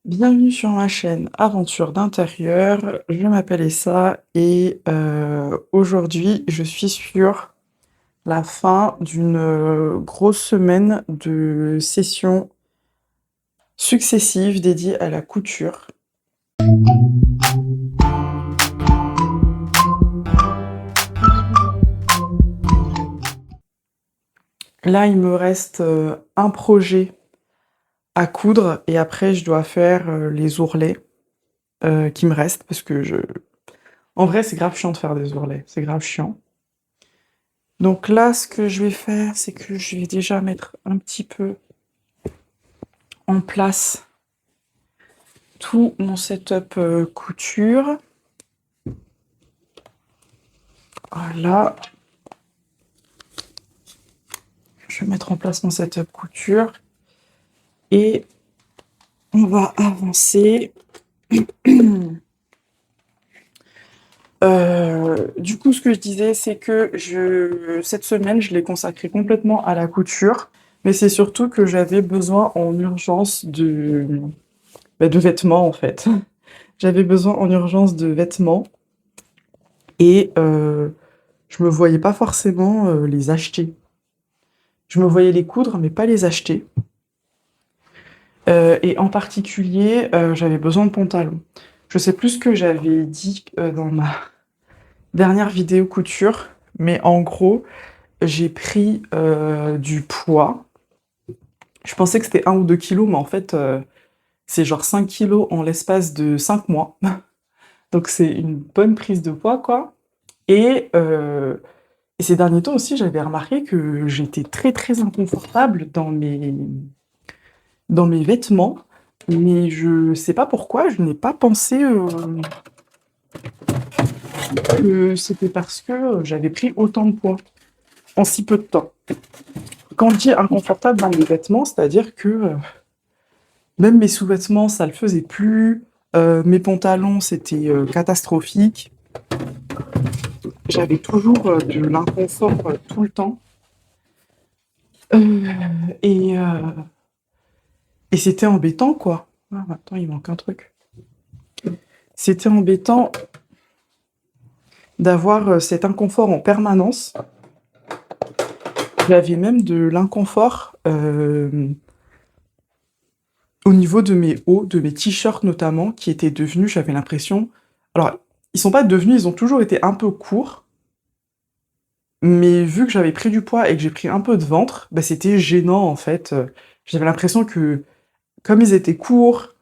Bienvenue sur ma chaîne Aventure d'intérieur, je m'appelle Essa et aujourd'hui je suis sur la fin d'une grosse semaine de sessions successives dédiées à la couture. Là il me reste un projet à coudre et après je dois faire les ourlets qui me restent parce que En vrai c'est grave chiant de faire des ourlets, c'est grave chiant. Donc là, ce que je vais faire, c'est que je vais déjà mettre un petit peu en place tout mon setup couture. Voilà. Je vais mettre en place mon setup couture. Et on va avancer. Du coup, ce que je disais, c'est que cette semaine, je l'ai consacrée complètement à la couture. Mais c'est surtout que j'avais besoin en urgence de vêtements, en fait. J'avais besoin en urgence de vêtements. Et je me voyais pas forcément les acheter. Je me voyais les coudre, mais pas les acheter. Et en particulier, j'avais besoin de pantalons. Je sais plus ce que j'avais dit dans ma dernière vidéo couture, mais en gros, j'ai pris du poids. Je pensais que c'était 1 ou 2 kilos, mais en fait, c'est genre 5 kilos en l'espace de 5 mois. Donc c'est une bonne prise de poids, quoi. Et ces derniers temps aussi, j'avais remarqué que j'étais très, très inconfortable dans mes vêtements, mais je sais pas pourquoi, je n'ai pas pensé que c'était parce que j'avais pris autant de poids en si peu de temps. Quand je dis inconfortable dans mes vêtements, c'est-à-dire que même mes sous-vêtements, ça le faisait plus, mes pantalons, c'était catastrophique. J'avais toujours de l'inconfort tout le temps. Et, euh, et c'était embêtant, quoi. Ah, attends, il manque un truc. C'était embêtant d'avoir cet inconfort en permanence. J'avais même de l'inconfort au niveau de mes hauts, de mes t-shirts notamment, qui étaient devenus, j'avais l'impression... Alors, ils sont pas devenus, ils ont toujours été un peu courts, mais vu que j'avais pris du poids et que j'ai pris un peu de ventre, bah, c'était gênant en fait. J'avais l'impression que, comme ils étaient courts,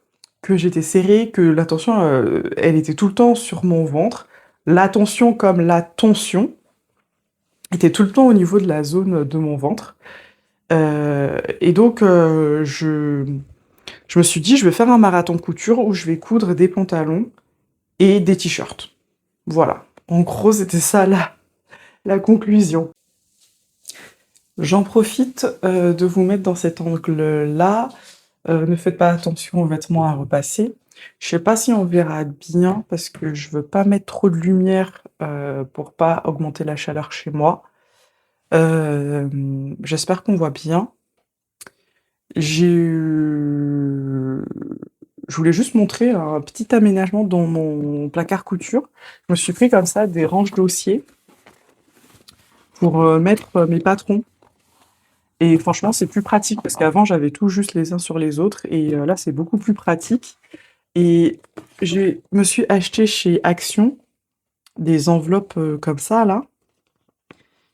que j'étais serrée, que la tension, elle était tout le temps sur mon ventre. La tension comme la tension était tout le temps au niveau de la zone de mon ventre. Et donc, je me suis dit, je vais faire un marathon couture où je vais coudre des pantalons et des t-shirts. Voilà. En gros, c'était ça la conclusion. J'en profite de vous mettre dans cet angle-là. Ne faites pas attention aux vêtements à repasser. Je sais pas si on verra bien parce que je veux pas mettre trop de lumière pour pas augmenter la chaleur chez moi. J'espère qu'on voit bien. Je voulais juste montrer un petit aménagement dans mon placard couture. Je me suis pris comme ça des ranges dossiers pour mettre mes patrons. Et franchement, c'est plus pratique parce qu'avant, j'avais tout juste les uns sur les autres et là, c'est beaucoup plus pratique. Et je me suis acheté chez Action des enveloppes comme ça, là,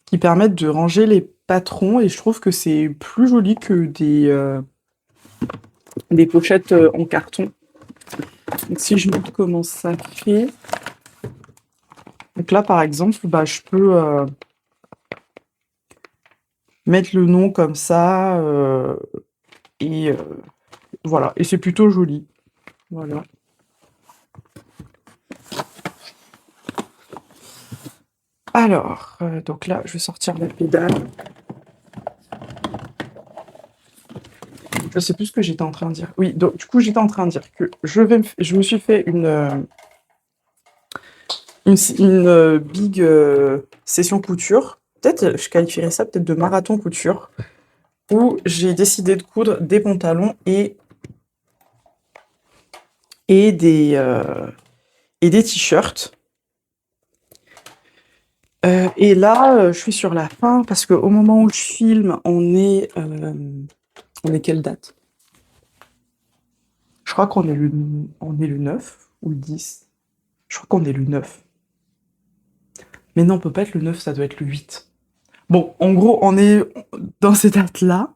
qui permettent de ranger les patrons et je trouve que c'est plus joli que des pochettes en carton. Donc si je montre comment ça fait... Donc là, par exemple, bah, je peux mettre le nom comme ça, et voilà. Et c'est plutôt joli. Voilà. Alors, donc là, je vais sortir la pédale. Je sais plus ce que j'étais en train de dire. Oui, donc du coup, j'étais en train de dire que je me suis fait une big session couture. Peut-être, je qualifierais ça peut-être de marathon couture, où j'ai décidé de coudre des pantalons et et des t-shirts. Et là, je suis sur la fin parce qu'au moment où je filme, on est quelle date? Je crois on est le 9 ou le 10. Je crois qu'on est le 9. Mais non, on peut pas être le 9, ça doit être le 8. Bon, en gros, on est dans ces dates-là.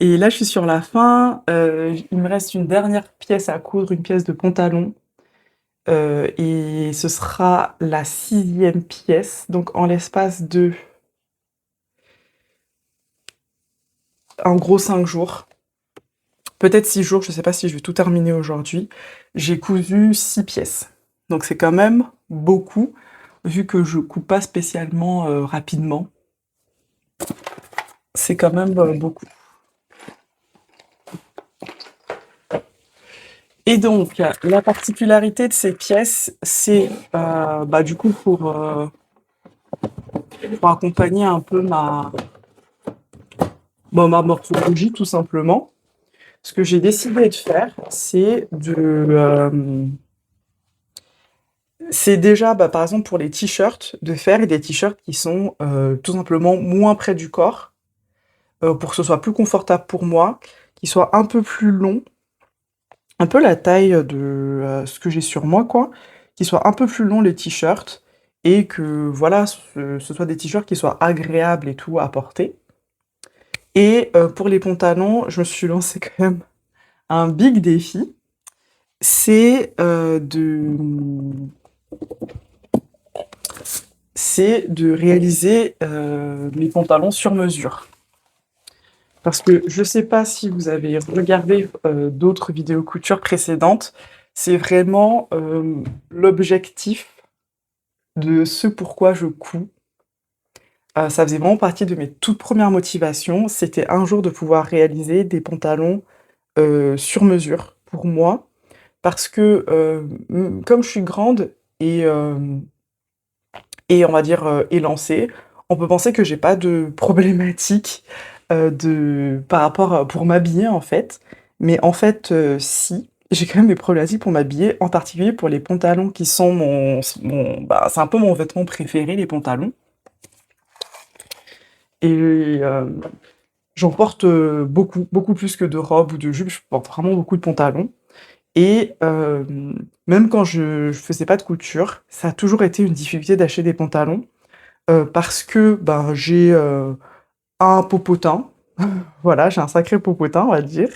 Et là, je suis sur la fin. Il me reste une dernière pièce à coudre, une pièce de pantalon. Et ce sera la 6e pièce. Donc, en l'espace de, en gros, 5 jours. Peut-être 6 jours, je sais pas si je vais tout terminer aujourd'hui. J'ai cousu 6 pièces. Donc, c'est quand même beaucoup, vu que je couds pas spécialement rapidement. C'est quand même beaucoup. Et donc, la particularité de ces pièces, c'est bah, du coup pour accompagner un peu ma morphologie, tout simplement. Ce que j'ai décidé de faire, c'est déjà, bah, par exemple, pour les t-shirts, de faire des t-shirts qui sont tout simplement moins près du corps, pour que ce soit plus confortable pour moi, qui soient un peu plus longs, un peu la taille de ce que j'ai sur moi, quoi, qui soient un peu plus longs les t-shirts, et que voilà, ce soit des t-shirts qui soient agréables et tout à porter. Et pour les pantalons, je me suis lancée quand même un big défi, c'est de réaliser mes pantalons sur mesure. Parce que je sais pas si vous avez regardé d'autres vidéos couture précédentes, c'est vraiment l'objectif de ce pourquoi je couds. Ça faisait vraiment partie de mes toutes premières motivations, c'était un jour de pouvoir réaliser des pantalons sur mesure pour moi. Parce que comme je suis grande et, et on va dire élancée, on peut penser que j'ai pas de problématique par rapport pour m'habiller en fait. Mais en fait, si, j'ai quand même des problématiques pour m'habiller, en particulier pour les pantalons qui sont bah, c'est un peu mon vêtement préféré, les pantalons. Et j'en porte beaucoup, beaucoup plus que de robes ou de jupes, je porte vraiment beaucoup de pantalons. Et même quand je faisais pas de couture, ça a toujours été une difficulté d'acheter des pantalons, parce que, ben, j'ai, un popotin, voilà, j'ai un sacré popotin, on va dire.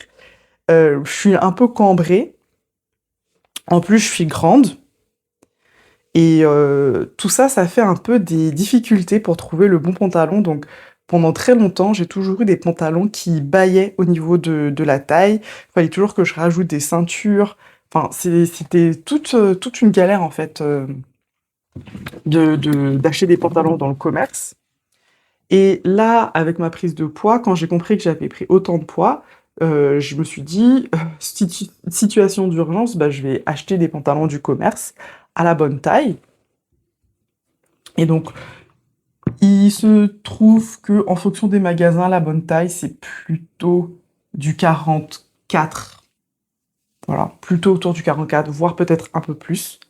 Je suis un peu cambrée, en plus je suis grande et tout ça, ça fait un peu des difficultés pour trouver le bon pantalon, donc pendant très longtemps, j'ai toujours eu des pantalons qui bâillaient au niveau de la taille. Il fallait toujours que je rajoute des ceintures, enfin c'était toute une galère en fait, d'acheter des pantalons dans le commerce. Et là, avec ma prise de poids, quand j'ai compris que j'avais pris autant de poids, je me suis dit: situation d'urgence, bah, je vais acheter des pantalons du commerce à la bonne taille». Et donc il se trouve que en fonction des magasins, la bonne taille, c'est plutôt du 44. Voilà, plutôt autour du 44, voire peut-être un peu plus.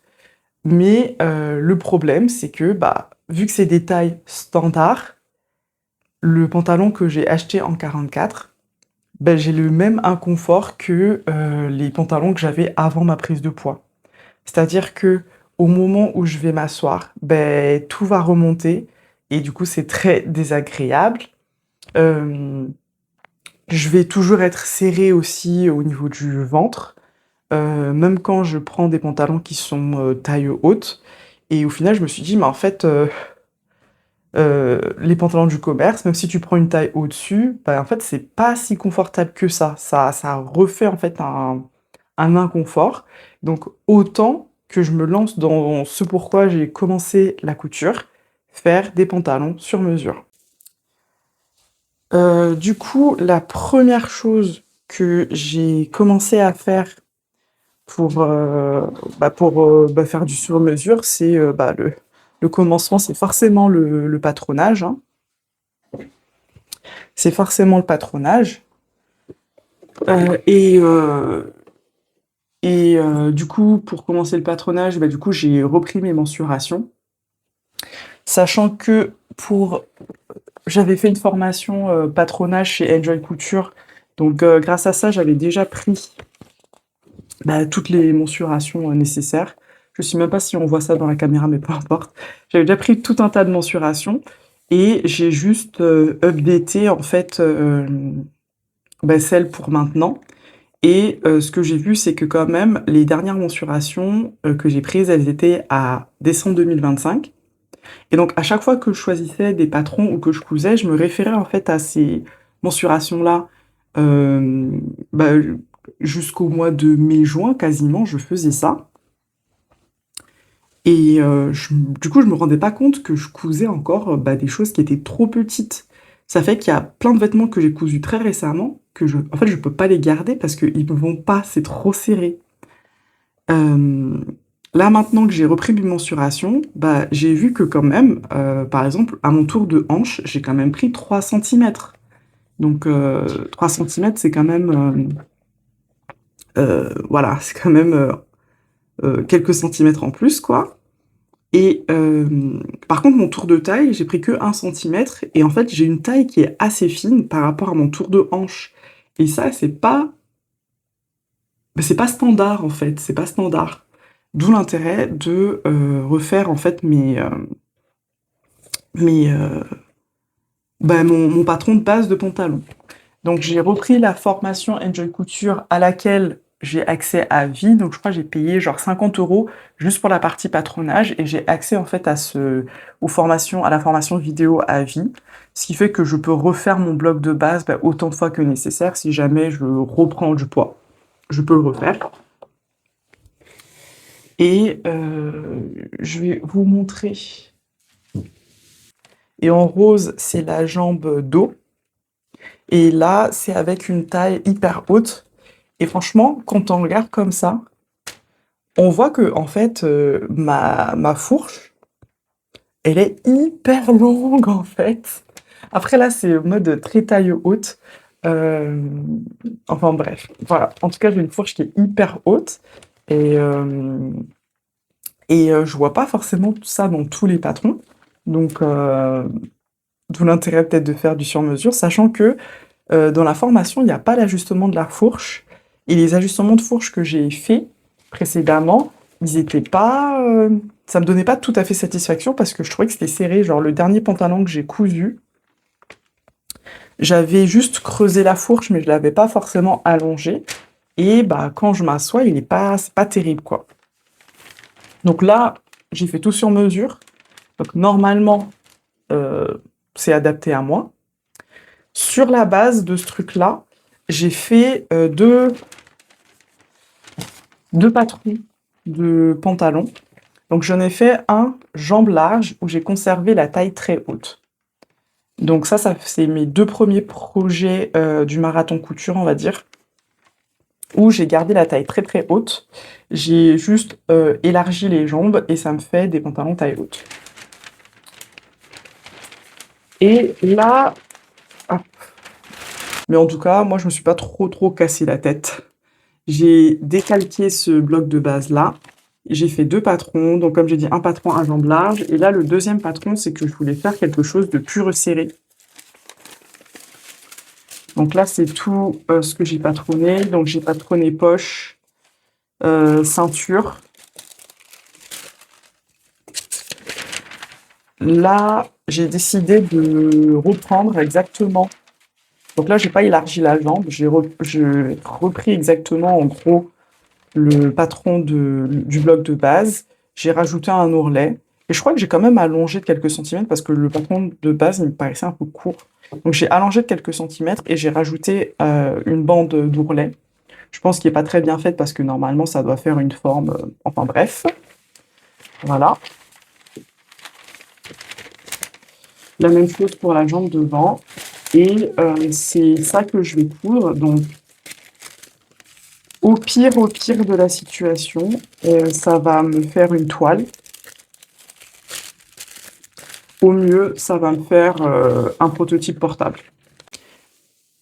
Mais le problème, c'est que, bah, vu que c'est des tailles standards, le pantalon que j'ai acheté en 44, bah, j'ai le même inconfort que les pantalons que j'avais avant ma prise de poids. C'est-à-dire que au moment où je vais m'asseoir, ben tout va remonter et du coup, c'est très désagréable. Hem, je vais toujours être serrée aussi au niveau du ventre, même quand je prends des pantalons qui sont, taille haute et au final, je me suis dit: «Mais en fait, les pantalons du commerce, même si tu prends une taille au-dessus, bah, en fait, c'est pas si confortable que ça. Ça refait en fait un inconfort. Donc autant que je me lance dans ce pourquoi j'ai commencé la couture, faire des pantalons sur mesure. Du coup, la première chose que j'ai commencé à faire pour faire du sur mesure, c'est, bah, le commencement, c'est forcément le patronage, hein. C'est forcément le patronage, heu et heu et du coup, pour commencer le patronage, bah, du coup, j'ai repris mes mensurations. Sachant que j'avais fait une formation, patronage chez Enjoy Couture, donc grâce à ça, j'avais déjà pris, bah, toutes les mensurations, nécessaires. Je sais même pas si on voit ça dans la caméra, mais peu importe. J'avais déjà pris tout un tas de mensurations et j'ai juste, updaté en fait, bah, celles pour maintenant et ce que j'ai vu, c'est que quand même les dernières mensurations, que j'ai prises, elles étaient à décembre 2025 et donc à chaque fois que je choisissais des patrons ou que je cousais, je me référais en fait à ces mensurations-là, bah, jusqu'au mois de mai-juin quasiment, je faisais ça et du coup, je me rendais pas compte que je cousais encore, bah, des choses qui étaient trop petites. Ça fait qu'il y a plein de vêtements que j'ai cousus très récemment que en fait, je peux pas les garder parce qu'ils me vont pas, c'est trop serré. Hem, Là, maintenant que j'ai repris mes mensurations, bah, j'ai vu que quand même, par exemple, à mon tour de hanche, j'ai quand même pris 3 centimètres. Donc 3 centimètres, c'est quand même, voilà, c'est quand même, quelques centimètres en plus, quoi. Et par contre, mon tour de taille, j'ai pris que 1 centimètre et en fait, j'ai une taille qui est assez fine par rapport à mon tour de hanche et ça, c'est pas standard, en fait, c'est pas standard. D'où l'intérêt de, refaire, en fait, mes, bah, mon patron de base de pantalon. Donc j'ai repris la formation Enjoy Couture à laquelle j'ai accès à vie, donc je crois que j'ai payé genre 50 € juste pour la partie patronage et j'ai accès en fait à la formation vidéo à vie, ce qui fait que je peux refaire mon bloc de base bah, autant de fois que nécessaire si jamais je reprends du poids. Je peux le refaire. Et je vais vous montrer. Et en rose, c'est la jambe dos. Et là, c'est avec une taille hyper haute. Et franchement, quand on regarde comme ça, on voit que en fait, ma fourche, elle est hyper longue en fait. Après là, c'est mode très taille haute. Enfin bref, voilà. En tout cas, j'ai une fourche qui est hyper haute et je vois pas forcément tout ça dans tous les patrons. Donc d'où l'intérêt peut-être de faire du sur-mesure, sachant que, dans la formation, il y a pas l'ajustement de la fourche et les ajustements de fourche que j'ai faits précédemment, ils étaient pas, ça me donnait pas tout à fait satisfaction parce que je trouvais que c'était serré. Genre le dernier pantalon que j'ai cousu, j'avais juste creusé la fourche, mais je l'avais pas forcément allongée et bah, quand je m'assois, c'est pas terrible, quoi. Donc là, j'ai fait tout sur mesure, donc normalement, c'est adapté à moi. Sur la base de ce truc-là, j'ai fait, 2 patrons de pantalon. Donc j'en ai fait un jambes larges où j'ai conservé la taille très haute. Donc ça c'est mes 2 premiers projets, du marathon couture, on va dire, où j'ai gardé la taille très, très haute. J'ai juste, élargi les jambes et ça me fait des pantalons taille haute. Et là, hop, mais en tout cas, moi je me suis pas trop, trop cassé la tête. J'ai décalqué ce bloc de base-là. J'ai fait 2 patrons, donc comme j'ai dit, un patron à jambes larges et là, le deuxième patron, c'est que je voulais faire quelque chose de plus resserré. Donc là, c'est tout, ce que j'ai patronné. Donc j'ai patronné poche, ceinture. Là, j'ai décidé de reprendre exactement donc là, j'ai pas élargi la jambe, j'ai repris exactement, en gros, le patron du bloc de base, j'ai rajouté un ourlet et je crois que j'ai quand même allongé de quelques centimètres parce que le patron de base, il me paraissait un peu court. Donc j'ai allongé de quelques centimètres et j'ai rajouté, une bande d'ourlet. Je pense qu'il est pas très bien faite parce que normalement ça doit faire une forme, enfin bref, voilà. La même chose pour la jambe devant et c'est ça que je vais coudre donc au pire de la situation, ça va me faire une toile. Au mieux, ça va me faire, un prototype portable.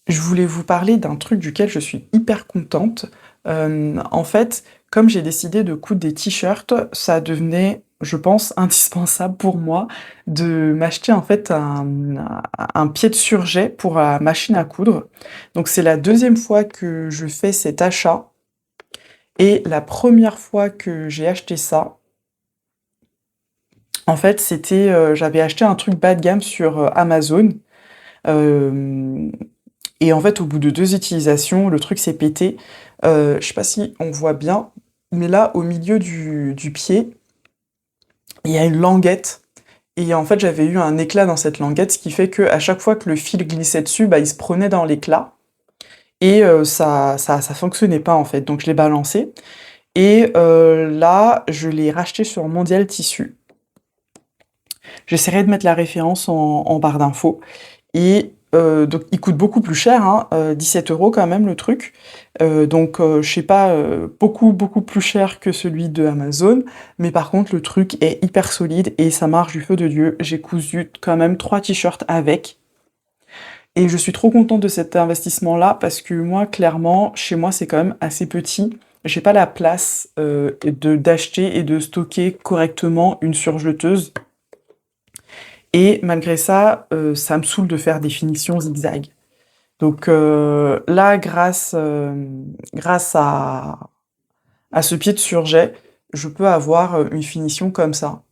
Je voulais vous parler d'un truc duquel je suis hyper contente. En fait, comme j'ai décidé de coudre des t-shirts, ça devenait, je pense, indispensable pour moi de m'acheter en fait un pied de surjet pour la machine à coudre. Donc c'est la deuxième fois que je fais cet achat et la première fois que j'ai acheté ça, en fait, c'était, j'avais acheté un truc bas de gamme sur, Amazon, hem et en fait, au bout de 2 utilisations, le truc s'est pété. Je sais pas si on voit bien, mais là, au milieu du pied, il y a une languette et en fait, j'avais eu un éclat dans cette languette, ce qui fait qu'à chaque fois que le fil glissait dessus, bah, il se prenait dans l'éclat et ça fonctionnait pas, en fait, donc je l'ai balancé et là, je l'ai racheté sur Mondial Tissu. J'essaierai de mettre la référence en barre d'infos et donc il coûte beaucoup plus cher, hein, 17 € quand même le truc. Donc je sais pas, beaucoup, beaucoup plus cher que celui de Amazon, mais par contre le truc est hyper solide et ça marche du feu de Dieu. J'ai cousu quand même 3 t-shirts avec et je suis trop contente de cet investissement-là parce que moi, clairement, chez moi, c'est quand même assez petit. J'ai pas la place, d'acheter et de stocker correctement une surjeteuse. Et malgré ça, ça me saoule de faire des finitions zigzag. Donc là, grâce à ce pied de surjet, je peux avoir, une finition comme ça,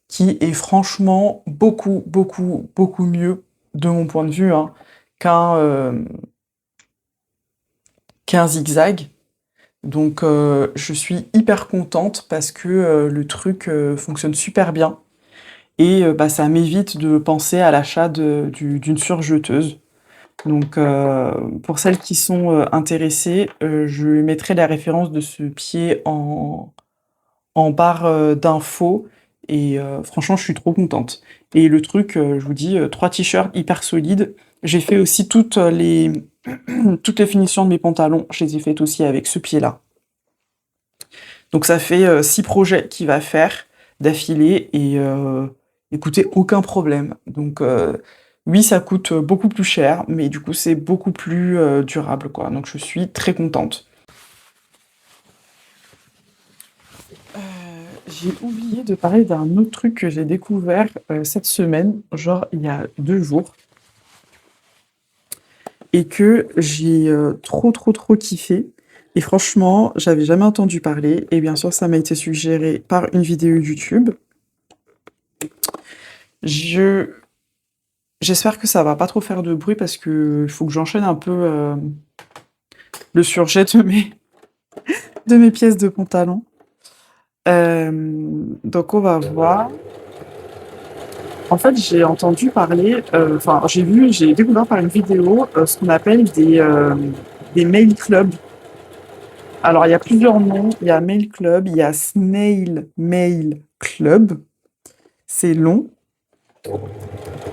qui est franchement beaucoup, beaucoup, beaucoup mieux, de mon point de vue, hein, qu'un, qu'un zigzag. Donc je suis hyper contente parce que, le truc, fonctionne super bien et bah, ça m'évite de penser à l'achat d'une surjeteuse. Donc pour celles qui sont, intéressées, je mettrai la référence de ce pied en barre, d'infos et franchement, je suis trop contente et le truc, je vous dis, 3 t-shirts hyper solides. J'ai fait aussi toutes les finitions de mes pantalons, je les ai faites aussi avec ce pied-là. Donc ça fait, 6 projets qu'il va faire d'affilée et écoutez, aucun problème. Donc oui, ça coûte, beaucoup plus cher, mais du coup, c'est beaucoup plus, durable, quoi. Donc je suis très contente. Heu, j'ai oublié de parler d'un autre truc que j'ai découvert, cette semaine, genre il y a 2 jours et que j'ai, trop, trop, trop kiffé et franchement, j'avais jamais entendu parler et bien sûr, ça m'a été suggéré par une vidéo YouTube. Je J'espère que ça va pas trop faire de bruit parce qu'il faut que j'enchaîne un peu, le surjet de mes pièces de pantalon. Donc on va voir. En fait, j'ai entendu parler, enfin j'ai découvert par une vidéo, ce qu'on appelle des mail clubs. Alors il y a plusieurs noms, il y a mail club, il y a snail mail club, c'est long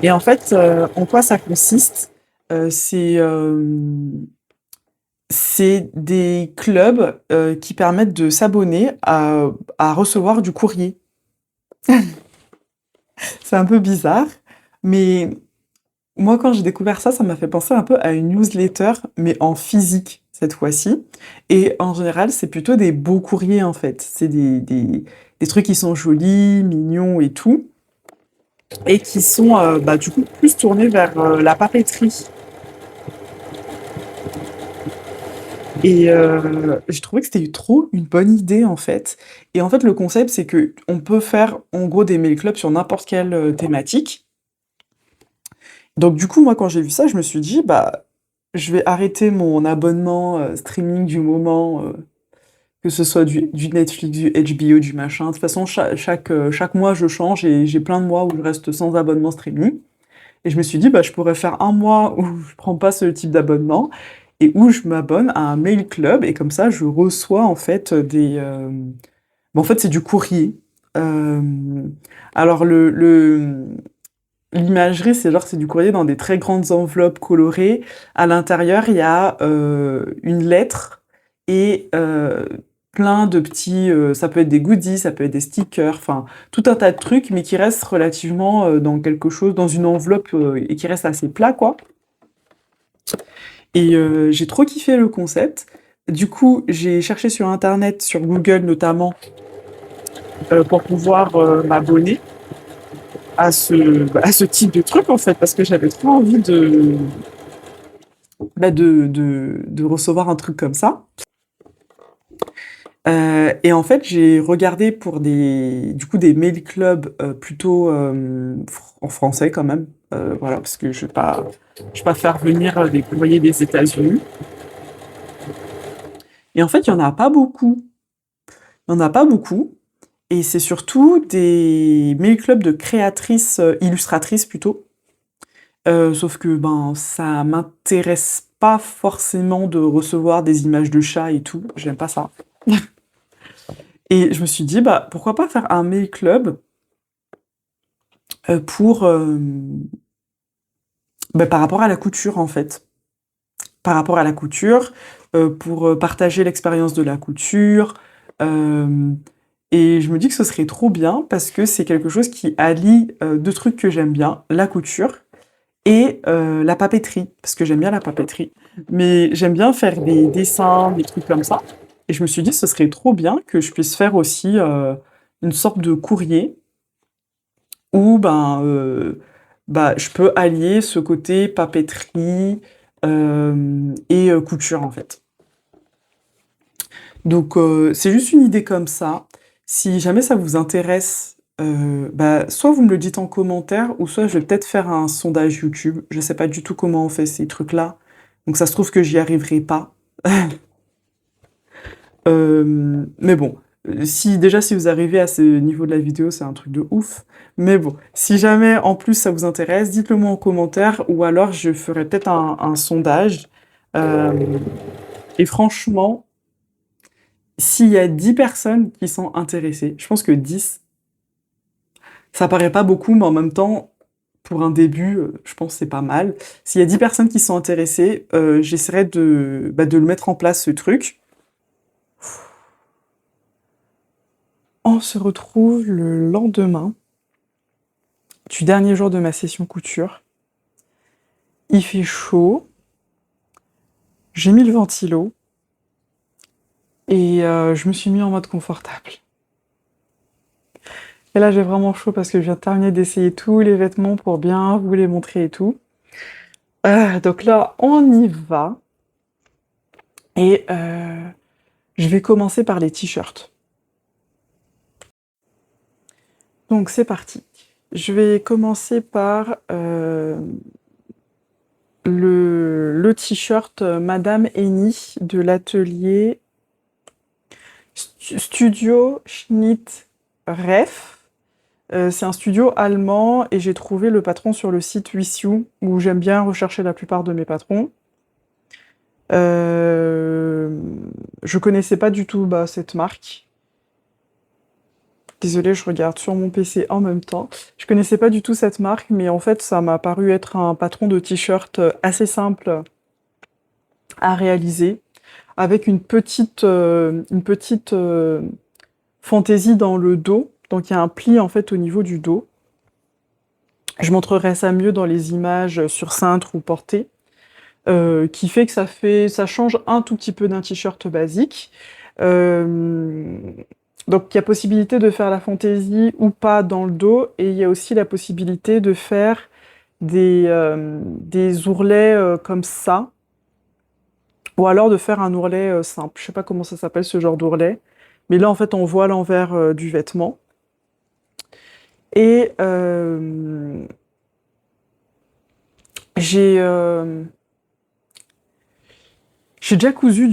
et en fait, en quoi ça consiste? C'est des clubs, qui permettent de s'abonner à recevoir du courrier. C'est un peu bizarre, mais moi, quand j'ai découvert ça, ça m'a fait penser un peu à une newsletter, mais en physique, cette fois-ci et en général, c'est plutôt des beaux courriers, en fait. C'est des trucs qui sont jolis, mignons et tout et qui sont, bah, du coup, plus tournés vers, la papeterie. Et j'ai trouvé que c'était trop une bonne idée, en fait et en fait, le concept, c'est qu'on peut faire, en gros, des mail clubs sur n'importe quelle, thématique. Donc du coup, moi, quand j'ai vu ça, je me suis dit: «Bah, je vais arrêter mon abonnement, streaming du moment, que ce soit du Netflix, du HBO, du machin». De toute façon, chaque mois, je change et j'ai plein de mois où je reste sans abonnement streaming et je me suis dit: «Bah, je pourrais faire un mois où je prends pas ce type d'abonnement et où je m'abonne à un mail club et comme ça, je reçois en fait, bah, en fait, c'est du courrier». Hem, alors l'imagerie, c'est genre, c'est du courrier dans des très grandes enveloppes colorées. À l'intérieur, il y a, une lettre et plein de petits, ça peut être des goodies, ça peut être des stickers, enfin, tout un tas de trucs, mais qui restent relativement, dans quelque chose dans une enveloppe, et qui reste assez plat, quoi et j'ai trop kiffé le concept. Du coup, j'ai cherché sur internet, sur Google notamment, pour pouvoir, m'abonner à ce type de truc, en fait, parce que j'avais trop envie de recevoir un truc comme ça. Et en fait, j'ai regardé pour des mail clubs plutôt en français quand même. Voilà, parce que je vais pas faire venir des courriers des États-Unis. Et en fait, il y en a pas beaucoup. Il y en a pas beaucoup. Et c'est surtout des mail clubs de créatrices, illustratrices plutôt. Sauf que ben ça m'intéresse pas forcément de recevoir des images de chats et tout. J'aime pas ça. Et je me suis dit, bah pourquoi pas faire un mail club pour par rapport à la couture en fait. Par rapport à la couture, pour partager l'expérience de la couture. euh, et je me dis que ce serait trop bien parce que c'est quelque chose qui allie deux trucs que j'aime bien, la couture et la papeterie, parce que j'aime bien la papeterie. Mais j'aime bien faire des dessins, des trucs comme ça. Et je me suis dit, ce serait trop bien que je puisse faire aussi une sorte de courrier où je peux allier ce côté papeterie et couture en fait. Donc c'est juste une idée comme ça. Si jamais ça vous intéresse, soit vous me le dites en commentaire, ou soit je vais peut-être faire un sondage YouTube. Je sais pas du tout comment on fait ces trucs-là. Donc ça se trouve que j'y arriverai pas. Mais bon, si vous arrivez à ce niveau de la vidéo, c'est un truc de ouf. Mais bon, si jamais en plus ça vous intéresse, dites-le moi en commentaire ou alors je ferai peut-être un sondage. Euh, et franchement, s'il y a 10 personnes qui sont intéressées, je pense que 10, ça paraît pas beaucoup, mais en même temps, pour un début, je pense que c'est pas mal. S'il y a 10 personnes qui sont intéressées, j'essaierai de le mettre en place, ce truc. On se retrouve le lendemain du dernier jour de ma session couture. Il fait chaud, j'ai mis le ventilo et je me suis mis en mode confortable. Et là, j'ai vraiment chaud parce que je viens de terminer d'essayer tous les vêtements pour bien vous les montrer et tout. Donc là, on y va. Et je vais commencer par les t-shirts. Donc c'est parti. Je vais commencer par le t-shirt Madame Eni de l'atelier Studio Schnitt Ref. C'est un studio allemand et j'ai trouvé le patron sur le site Wissiou où j'aime bien rechercher la plupart de mes patrons. Je connaissais pas du tout cette marque. Désolée, je regarde sur mon PC en même temps. Je connaissais pas du tout cette marque, mais en fait, ça m'a paru être un patron de t-shirt assez simple à réaliser, avec une petite fantaisie dans le dos. Donc, il y a un pli en fait au niveau du dos. Je montrerai ça mieux dans les images sur cintre ou portée, qui fait que ça change un tout petit peu d'un t-shirt basique. Euh, donc il y a possibilité de faire la fantaisie ou pas dans le dos, et il y a aussi la possibilité de faire des ourlets comme ça, ou alors de faire un ourlet simple. Je sais pas comment ça s'appelle ce genre d'ourlet, mais là en fait on voit l'envers du vêtement. Et j'ai j'ai déjà cousu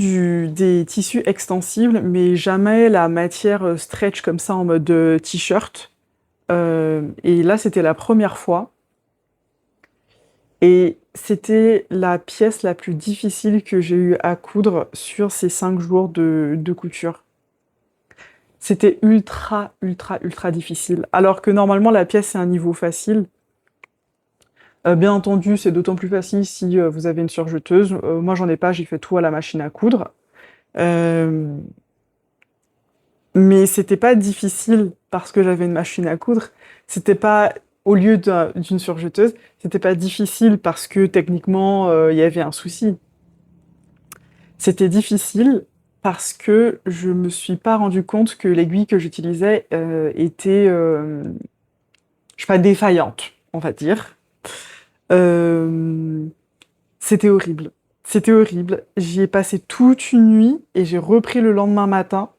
des tissus extensibles, mais jamais la matière stretch comme ça en mode t-shirt. Et là, c'était la première fois. Et c'était la pièce la plus difficile que j'ai eu à coudre sur ces 5 jours de couture. C'était ultra, ultra, ultra difficile. Alors que normalement, la pièce, c'est un niveau facile. Bien entendu, c'est d'autant plus facile si vous avez une surjeteuse. Moi, j'en ai pas, j'ai fait tout à la machine à coudre. Euh, Mais c'était pas difficile parce que j'avais une machine à coudre. C'était pas au lieu d'une surjeteuse, c'était pas difficile parce que techniquement il y avait un souci. C'était difficile parce que je me suis pas rendu compte que l'aiguille que j'utilisais, était, je sais pas, défaillante, on va dire. Hem, C'était horrible. C'était horrible. J'y ai passé toute une nuit et j'ai repris le lendemain matin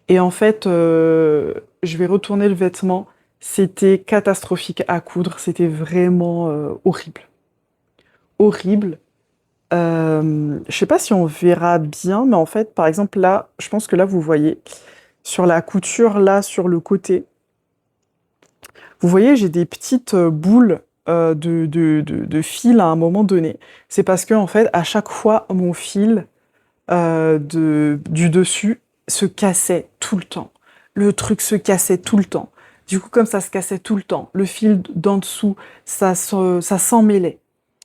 et en fait, je vais retourner le vêtement. C'était catastrophique à coudre, c'était vraiment, horrible. Horrible. Je sais pas si on verra bien, mais en fait, par exemple, là, je pense que là, vous voyez, sur la couture, là, sur le côté, vous voyez, j'ai des petites boules de fil à un moment donné. C'est parce que, en fait, à chaque fois, mon fil du dessus se cassait tout le temps. Le truc se cassait tout le temps. Du coup, comme ça se cassait tout le temps, le fil d'en dessous, ça s'emmêlait.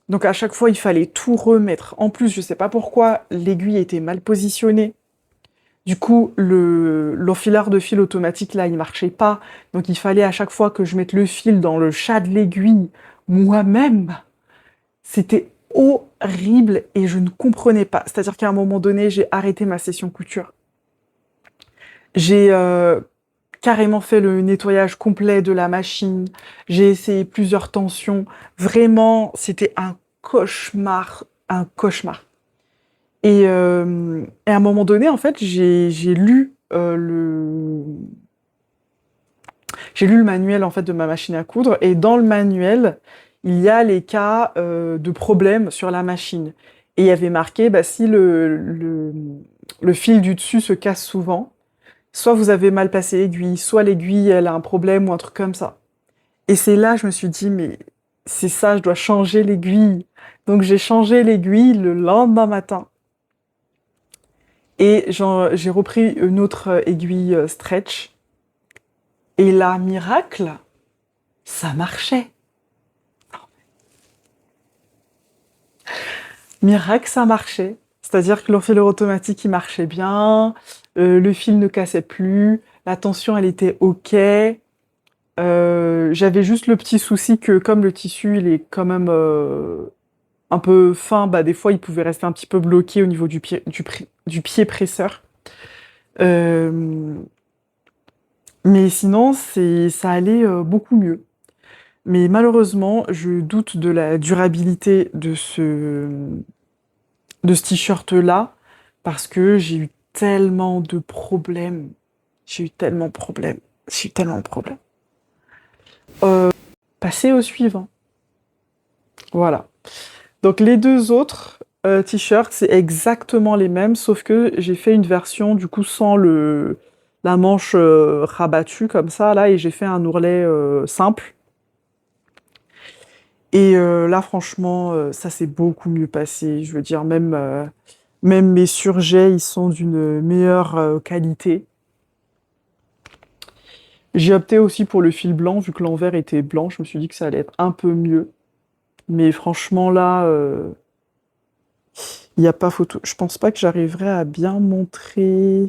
Donc à chaque fois, il fallait tout remettre. En plus, je sais pas pourquoi l'aiguille était mal positionnée. Du coup, l'enfileur de fil automatique, là, il marchait pas. Donc il fallait à chaque fois que je mette le fil dans le chat de l'aiguille moi-même. C'était horrible et je ne comprenais pas. C'est-à-dire qu'à un moment donné, j'ai arrêté ma session couture. J'ai carrément fait le nettoyage complet de la machine. J'ai essayé plusieurs tensions. Vraiment, c'était un cauchemar, un cauchemar. Et à un moment donné, en fait, j'ai lu le manuel en fait de ma machine à coudre et dans le manuel, il y a les cas de problèmes sur la machine. Et il y avait marqué, bah, si le fil du dessus se casse souvent, soit vous avez mal passé l'aiguille, soit l'aiguille elle a un problème ou un truc comme ça. Et c'est là je me suis dit, mais c'est ça, je dois changer l'aiguille. Donc j'ai changé l'aiguille le lendemain matin. Et j'ai repris une autre aiguille stretch. Et là, miracle, ça marchait. Miracle, ça marchait. C'est-à-dire que l'enfileur automatique, il marchait bien, le fil ne cassait plus, la tension, elle était OK. J'avais juste le petit souci que comme le tissu, il est quand même un peu fin, bah, des fois, il pouvait rester un petit peu bloqué au niveau du pied presseur. Euh, mais sinon, ça allait beaucoup mieux. Mais malheureusement, je doute de la durabilité de ce t-shirt-là, parce que j'ai eu tellement de problèmes. J'ai eu tellement de problèmes. J'ai eu tellement de problèmes. Passer au suivant. Voilà. Donc les deux autres t-shirts, c'est exactement les mêmes, sauf que j'ai fait une version du coup sans la manche rabattue comme ça, là, et j'ai fait un ourlet simple. Et là, franchement, ça s'est beaucoup mieux passé. Je veux dire, même mes surjets, ils sont d'une meilleure qualité. J'ai opté aussi pour le fil blanc, vu que l'envers était blanc. Je me suis dit que ça allait être un peu mieux. Mais franchement, là, il n'y a pas photo. Je pense pas que j'arriverai à bien montrer.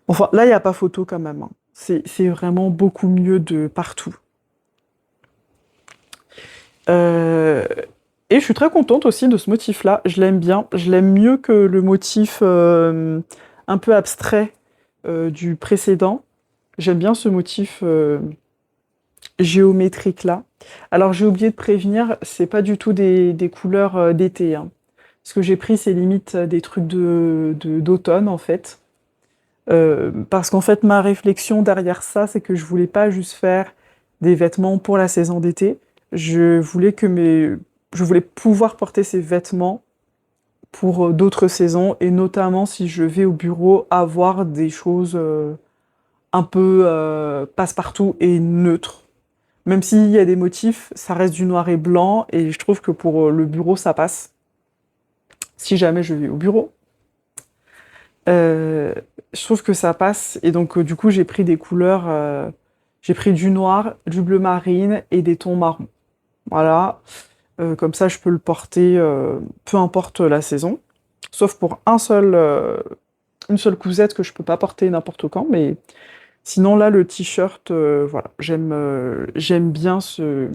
Enfin, là, il n'y a pas photo quand même, hein. C'est vraiment beaucoup mieux de partout. Euh, Et je suis très contente aussi de ce motif-là. Je l'aime bien. Je l'aime mieux que le motif un peu abstrait du précédent. J'aime bien ce motif géométrique-là. Alors j'ai oublié de prévenir, c'est pas du tout des couleurs d'été, hein. Ce que j'ai pris, c'est limite des trucs d'automne en fait. Parce qu'en fait, ma réflexion derrière ça, c'est que je voulais pas juste faire des vêtements pour la saison d'été. Je voulais je voulais pouvoir porter ces vêtements pour d'autres saisons et notamment si je vais au bureau avoir des choses un peu passe-partout et neutres. Même s'il y a des motifs, ça reste du noir et blanc et je trouve que pour le bureau, ça passe. Si jamais je vais au bureau. Euh, je trouve que ça passe et donc du coup j'ai pris des couleurs, j'ai pris du noir, du bleu marine et des tons marron. Voilà. Comme ça, je peux le porter peu importe la saison, sauf pour une seule cousette que je peux pas porter n'importe quand. Mais sinon, là, le t-shirt, voilà, j'aime bien ce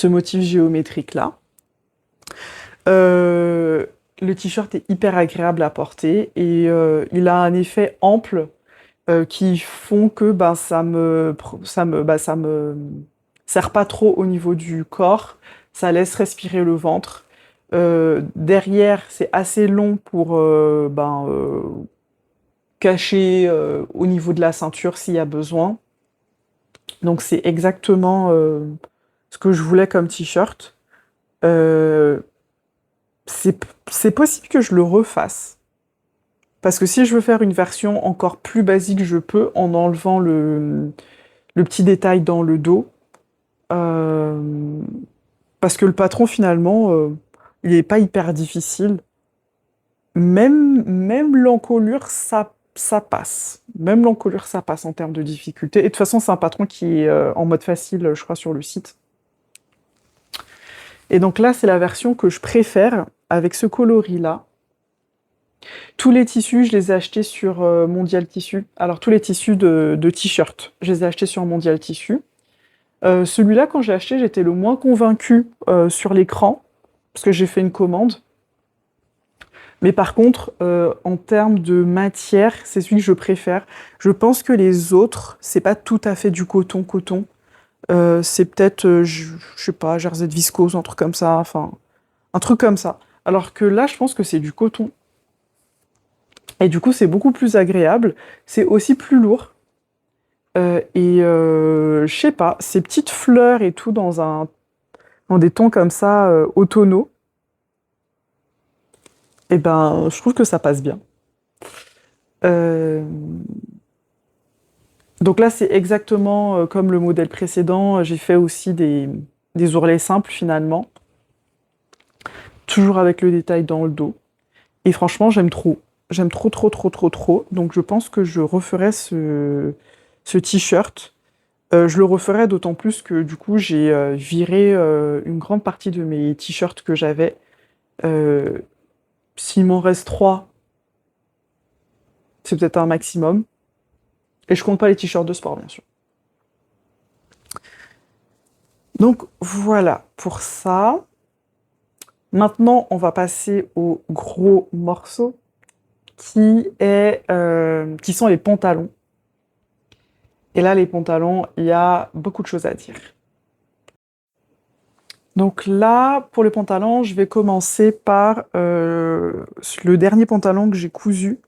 motif géométrique là. Euh, le t-shirt est hyper agréable à porter et il a un effet ample qui font que ben, ça me serre pas trop au niveau du corps, ça laisse respirer le ventre. Derrière, c'est assez long pour cacher au niveau de la ceinture s'il y a besoin. Donc c'est exactement ce que je voulais comme t-shirt. Euh, c'est possible que je le refasse. Parce que si je veux faire une version encore plus basique, je peux en enlevant le petit détail dans le dos. Euh, Parce que le patron, finalement, il n'est pas hyper difficile. Même l'encolure, ça passe. Même l'encolure, ça passe en termes de difficulté. Et de toute façon, c'est un patron qui est en mode facile, je crois, sur le site. Et donc là, c'est la version que je préfère avec ce coloris-là. Tous les tissus, je les ai achetés sur Mondial Tissu. Alors, tous les tissus de t-shirt, je les ai achetés sur Mondial Tissu. Celui-là, quand je l'ai acheté, j'étais le moins convaincue sur l'écran, parce que j'ai fait une commande. Mais par contre, en termes de matière, c'est celui que je préfère. Je pense que les autres, c'est pas tout à fait du coton-coton. C'est peut-être, je sais pas, jersey de viscose, un truc comme ça, enfin, un truc comme ça. Alors que là, je pense que c'est du coton. Et du coup, c'est beaucoup plus agréable. C'est aussi plus lourd. Je sais pas, ces petites fleurs et tout dans des tons comme ça, automnaux, et ben, je trouve que ça passe bien. Euh, donc là, c'est exactement comme le modèle précédent. J'ai fait aussi des ourlets simples finalement, toujours avec le détail dans le dos. Et franchement, j'aime trop. J'aime trop, trop, trop, trop, trop. Donc je pense que je referai ce t-shirt. Je le referai d'autant plus que du coup, j'ai viré une grande partie de mes t-shirts que j'avais. Euh, S'il m'en reste trois, c'est peut-être un maximum. Et je compte pas les t-shirts de sport, bien sûr. Donc voilà pour ça. Maintenant, on va passer au gros morceau qui sont les pantalons. Et là, les pantalons, il y a beaucoup de choses à dire. Donc là, pour les pantalons, je vais commencer par le dernier pantalon que j'ai cousu,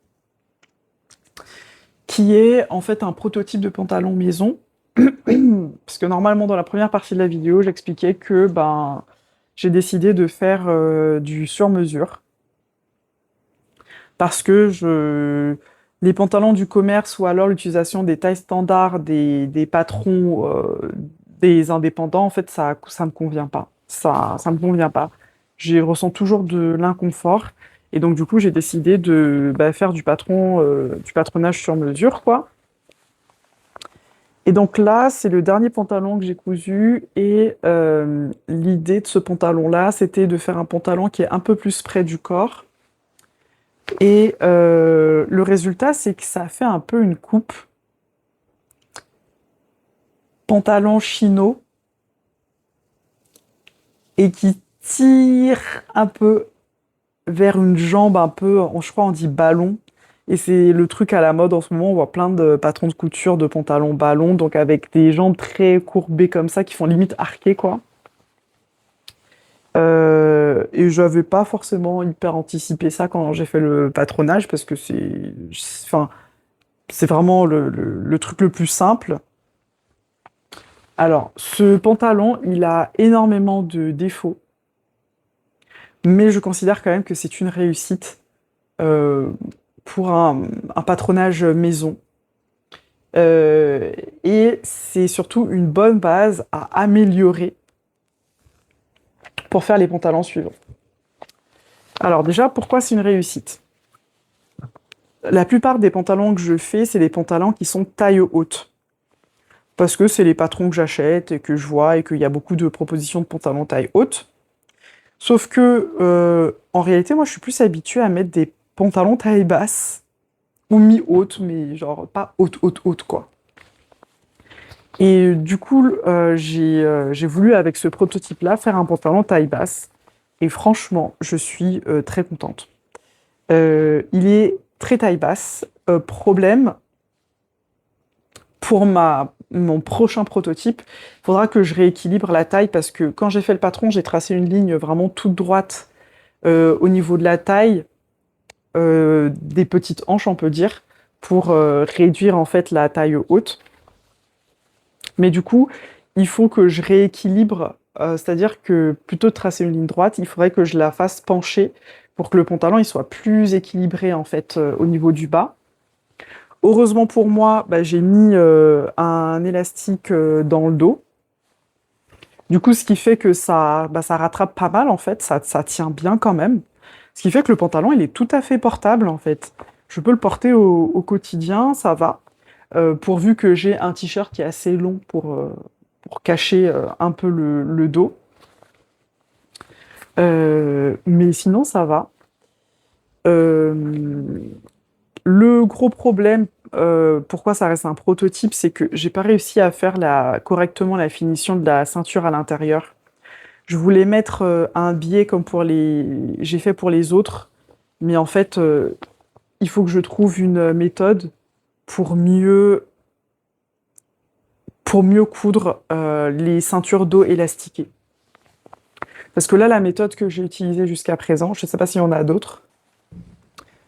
qui est en fait un prototype de pantalon maison. Parce que normalement, dans la première partie de la vidéo, j'expliquais que ben, j'ai décidé de faire du sur-mesure. Parce que les pantalons du commerce ou alors l'utilisation des tailles standards des patrons, des indépendants, en fait, ça me convient pas. Ça me convient pas. Je ressens toujours de l'inconfort. Et donc, du coup, j'ai décidé de faire du patronage sur mesure, quoi. Et donc là, c'est le dernier pantalon que j'ai cousu. Et l'idée de ce pantalon-là, c'était de faire un pantalon qui est un peu plus près du corps. Et le résultat, c'est que ça fait un peu une coupe pantalon chino et qui tire un peu vers une jambe un peu, je crois on dit ballon. Et c'est le truc à la mode en ce moment, on voit plein de patrons de couture de pantalons ballon, donc avec des jambes très courbées comme ça, qui font limite arquer, quoi. Et j'avais pas forcément hyper anticipé ça quand j'ai fait le patronage, parce que enfin, c'est vraiment le truc le plus simple. Alors, ce pantalon, il a énormément de défauts, mais je considère quand même que c'est une réussite euh, pour un patronage maison. Euh, et c'est surtout une bonne base à améliorer pour faire les pantalons suivants. Alors déjà, pourquoi c'est une réussite? La plupart des pantalons que je fais, c'est des pantalons qui sont taille haute. Parce que c'est les patrons que j'achète et que je vois et qu'il y a beaucoup de propositions de pantalons taille haute. Sauf que, en réalité, moi, je suis plus habituée à mettre des pantalons taille basse ou mi-haute, mais genre pas haute, haute, haute, quoi. Et du coup, j'ai voulu, avec ce prototype-là, faire un pantalon taille basse. et franchement, je suis très contente. Il est très taille basse. Problème, pour mon prochain prototype, il faudra que je rééquilibre la taille parce que quand j'ai fait le patron, j'ai tracé une ligne vraiment toute droite au niveau de la taille, des petites hanches, on peut dire, pour réduire en fait la taille haute. Mais du coup, il faut que je rééquilibre, c'est-à-dire que plutôt de tracer une ligne droite, il faudrait que je la fasse pencher pour que le pantalon il soit plus équilibré en fait au niveau du bas. Heureusement pour moi, bah, j'ai mis un élastique dans le dos. Du coup, ce qui fait que ça rattrape pas mal en fait, ça tient bien quand même. Ce qui fait que le pantalon, il est tout à fait portable en fait. Je peux le porter au quotidien, ça va. Pourvu que j'ai un t-shirt qui est assez long pour cacher un peu le dos. Mais sinon, ça va. Euh, le gros problème, pourquoi ça reste un prototype, c'est que j'ai pas réussi à faire correctement la finition de la ceinture à l'intérieur. Je voulais mettre un biais comme j'ai fait pour les autres, mais en fait, il faut que je trouve une méthode pour mieux, pour mieux coudre les ceintures dos élastiquées. Parce que là, la méthode que j'ai utilisée jusqu'à présent, je ne sais pas s'il y en a d'autres.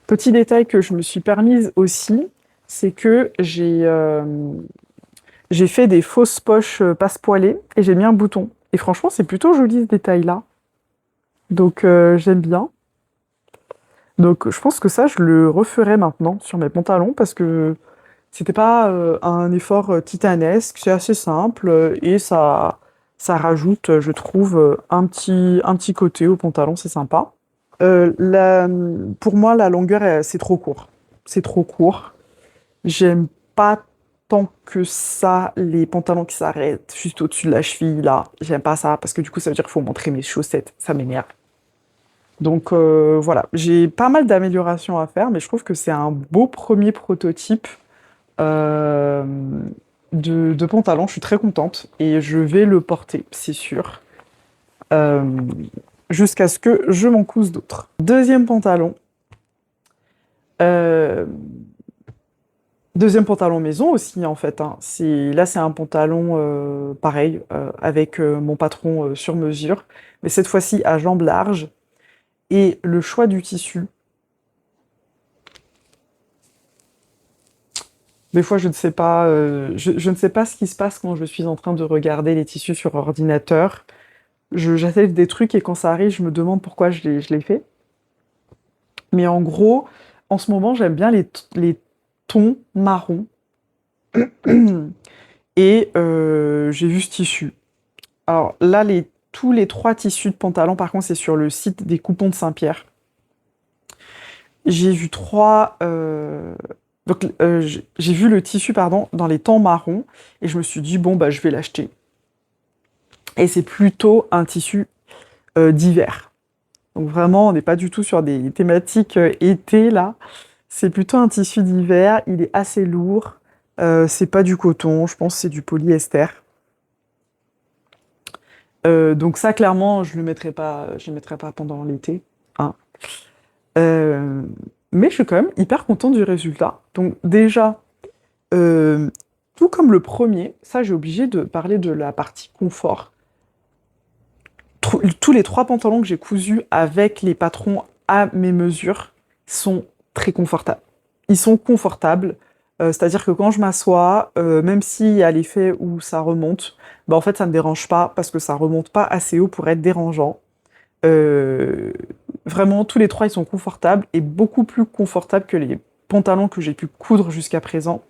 Petit détail que je me suis permise aussi, c'est que j'ai fait des fausses poches passe-poilées et j'ai mis un bouton. Et franchement, c'est plutôt joli ce détail-là. Donc j'aime bien. Donc je pense que ça, je le referai maintenant sur mes pantalons parce que c'était pas un effort titanesque, c'est assez simple et ça rajoute, je trouve, un petit côté au pantalon, c'est sympa. Pour moi, la longueur, c'est trop court. C'est trop court. J'aime pas tant que ça les pantalons qui s'arrêtent juste au-dessus de la cheville, là. J'aime pas ça parce que du coup, ça veut dire qu'il faut montrer mes chaussettes. Ça m'énerve. Donc voilà, j'ai pas mal d'améliorations à faire, mais je trouve que c'est un beau premier prototype euh, de pantalon. Je suis très contente et je vais le porter, c'est sûr, euh, jusqu'à ce que je m'en couse d'autres. Deuxième pantalon. euh, Deuxième pantalon maison aussi, en fait, hein. Là, c'est un pantalon pareil, avec mon patron sur mesure, mais cette fois-ci à jambes larges. Et le choix du tissu, des fois, je ne sais pas, je ne sais pas ce qui se passe quand je suis en train de regarder les tissus sur ordinateur. J'achète des trucs et quand ça arrive, je me demande pourquoi je les fais. Mais en gros, en ce moment, j'aime bien les tons marrons. Et j'ai vu ce tissu. Alors là, tous les trois tissus de pantalon, par contre, c'est sur le site des coupons de Saint-Pierre. J'ai vu j'ai vu le tissu, pardon, dans les tons marrons et je me suis dit, bon, bah, je vais l'acheter. Et c'est plutôt un tissu d'hiver. Donc vraiment, on n'est pas du tout sur des thématiques été, là. C'est plutôt un tissu d'hiver, il est assez lourd. C'est pas du coton, je pense que c'est du polyester. Donc ça, clairement, je le mettrai pas pendant l'été, hein. Euh, mais je suis quand même hyper contente du résultat. Donc déjà, euh, tout comme le premier, ça j'ai obligé de parler de la partie confort. Tous les trois pantalons que j'ai cousus avec les patrons à mes mesures sont très confortables. Ils sont confortables, c'est-à-dire que quand je m'assois, même s'il y a l'effet où ça remonte, bah en fait ça ne me dérange pas parce que ça remonte pas assez haut pour être dérangeant. Euh, Vraiment, tous les trois, ils sont confortables et beaucoup plus confortables que les pantalons que j'ai pu coudre jusqu'à présent,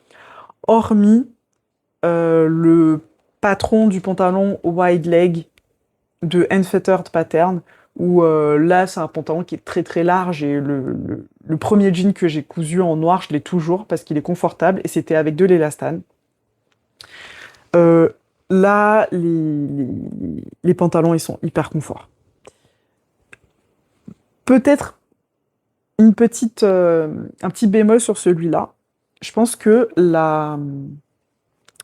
hormis le patron du pantalon wide leg de Unfettered Pattern, où là, c'est un pantalon qui est très très large et le premier jean que j'ai cousu en noir, je l'ai toujours parce qu'il est confortable et c'était avec de l'élastane. Euh, Là, les pantalons, ils sont hyper confort. Peut-être un petit bémol sur celui-là. Je pense que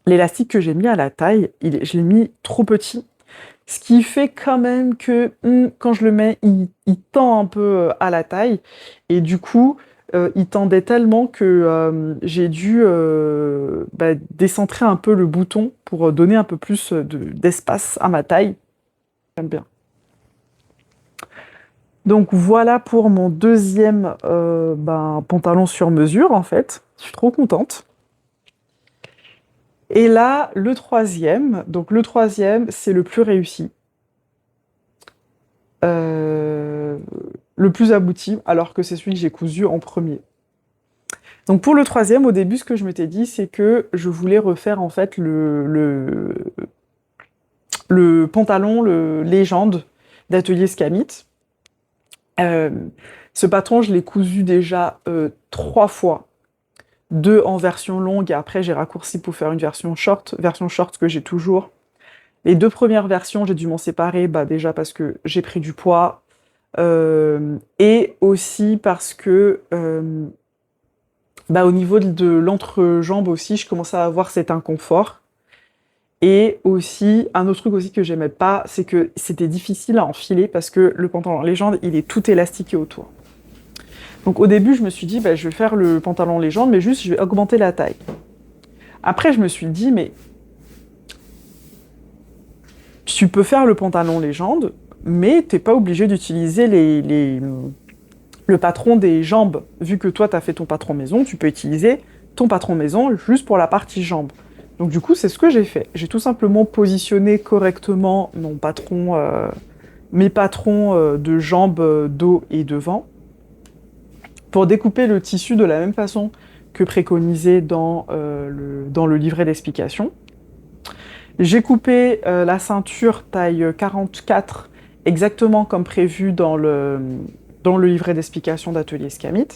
l'élastique que j'ai mis à la taille, je l'ai mis trop petit. Ce qui fait quand même que, quand je le mets, il tend un peu, à la taille et du coup, il tendait tellement que, j'ai dû, bah, décentrer un peu le bouton pour, donner un peu plus, d'espace à ma taille. J'aime bien. Donc voilà pour mon deuxième ben, pantalon sur mesure en fait. Je suis trop contente. Et là, le troisième, donc le troisième, c'est le plus réussi, euh, le plus abouti, alors que c'est celui que j'ai cousu en premier. Donc pour le troisième, au début, ce que je m'étais dit, c'est que je voulais refaire en fait le pantalon, le légende d'Atelier Scamit. Euh, Ce patron, je l'ai cousu déjà 3 fois. Deux en version longue et après j'ai raccourci pour faire une version short que j'ai toujours. Les deux premières versions, j'ai dû m'en séparer, bah déjà parce que j'ai pris du poids et aussi parce que bah, au niveau de l'entrejambe aussi, je commençais à avoir cet inconfort. Et aussi, un autre truc aussi que j'aimais pas, c'est que c'était difficile à enfiler parce que le pantalon légende, il est tout élastiqué autour. Donc au début, je me suis dit, bah, je vais faire le pantalon légende, mais juste, je vais augmenter la taille. Après, je me suis dit, mais tu peux faire le pantalon légende, mais t'es pas obligé d'utiliser le patron des jambes. Vu que toi, tu as fait ton patron maison, tu peux utiliser ton patron maison juste pour la partie jambes. Donc du coup, c'est ce que j'ai fait. J'ai tout simplement positionné correctement mes patrons de jambes, dos et devant, pour découper le tissu de la même façon que préconisé dans le livret d'explication. J'ai coupé la ceinture taille 44 exactement comme prévu dans le livret d'explication d'Atelier Scamit.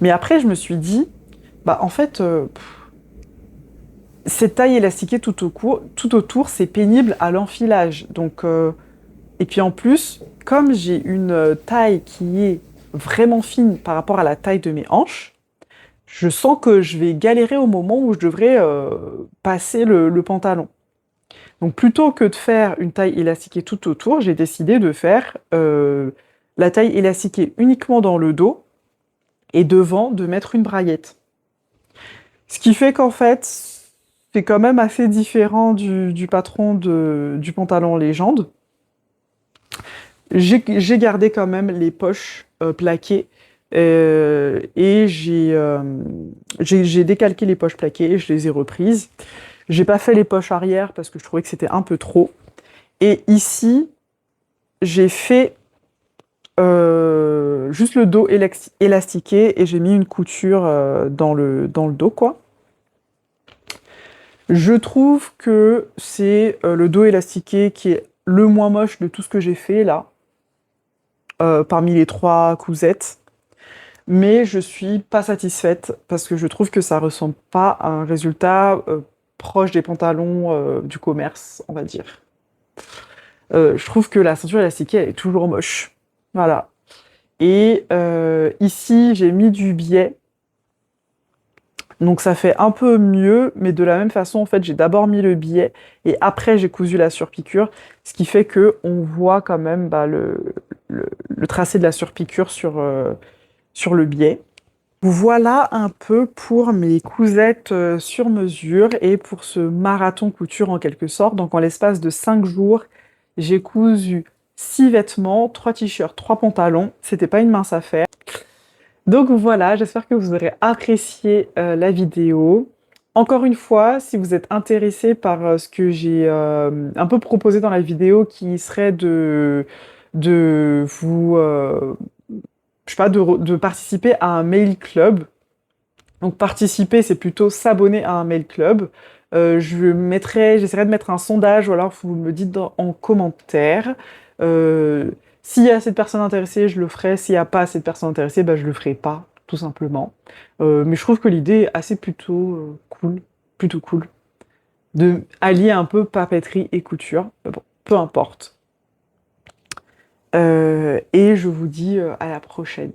Mais après, je me suis dit, bah en fait, cette taille élastiquée tout autour, c'est pénible à l'enfilage. Donc, et puis en plus, comme j'ai une taille qui est vraiment fine par rapport à la taille de mes hanches, je sens que je vais galérer au moment où je devrais passer le pantalon. Donc plutôt que de faire une taille élastiquée tout autour, j'ai décidé de faire la taille élastiquée uniquement dans le dos et devant de mettre une braillette. Ce qui fait qu'en fait, c'est quand même assez différent du patron du pantalon légende. J'ai gardé quand même les poches plaquées et j'ai décalqué les poches plaquées, je les ai reprises. J'ai pas fait les poches arrière parce que je trouvais que c'était un peu trop. Et ici, j'ai fait juste le dos élastiqué et j'ai mis une couture dans le dos, quoi. Je trouve que c'est le dos élastiqué qui est le moins moche de tout ce que j'ai fait là, parmi les 3 cousettes. Mais je suis pas satisfaite parce que je trouve que ça ressemble pas à un résultat proche des pantalons du commerce, on va dire. Je trouve que la ceinture élastiquée, elle est toujours moche. Voilà. Et ici, j'ai mis du biais. Donc ça fait un peu mieux, mais de la même façon, en fait, j'ai d'abord mis le biais et après j'ai cousu la surpiqûre, ce qui fait que on voit quand même bah, le tracé de la surpiqûre sur le biais. Voilà un peu pour mes cousettes sur mesure et pour ce marathon couture en quelque sorte. Donc en l'espace de 5 jours, j'ai cousu 6 vêtements, 3 t-shirts, 3 pantalons. C'était pas une mince affaire. Donc voilà, j'espère que vous aurez apprécié la vidéo. Encore une fois, si vous êtes intéressé par ce que j'ai un peu proposé dans la vidéo, qui serait de vous, je sais pas, de participer à un mail club. Donc participer, c'est plutôt s'abonner à un mail club. J'essaierai de mettre un sondage ou alors vous me dites en commentaire. Euh, S'il y a assez de personnes intéressées, je le ferai. S'il n'y a pas assez de personnes intéressées, bah, je le ferai pas, tout simplement. Mais je trouve que l'idée est assez plutôt cool, de allier un peu papeterie et couture. Mais bon, peu importe. Et je vous dis à la prochaine.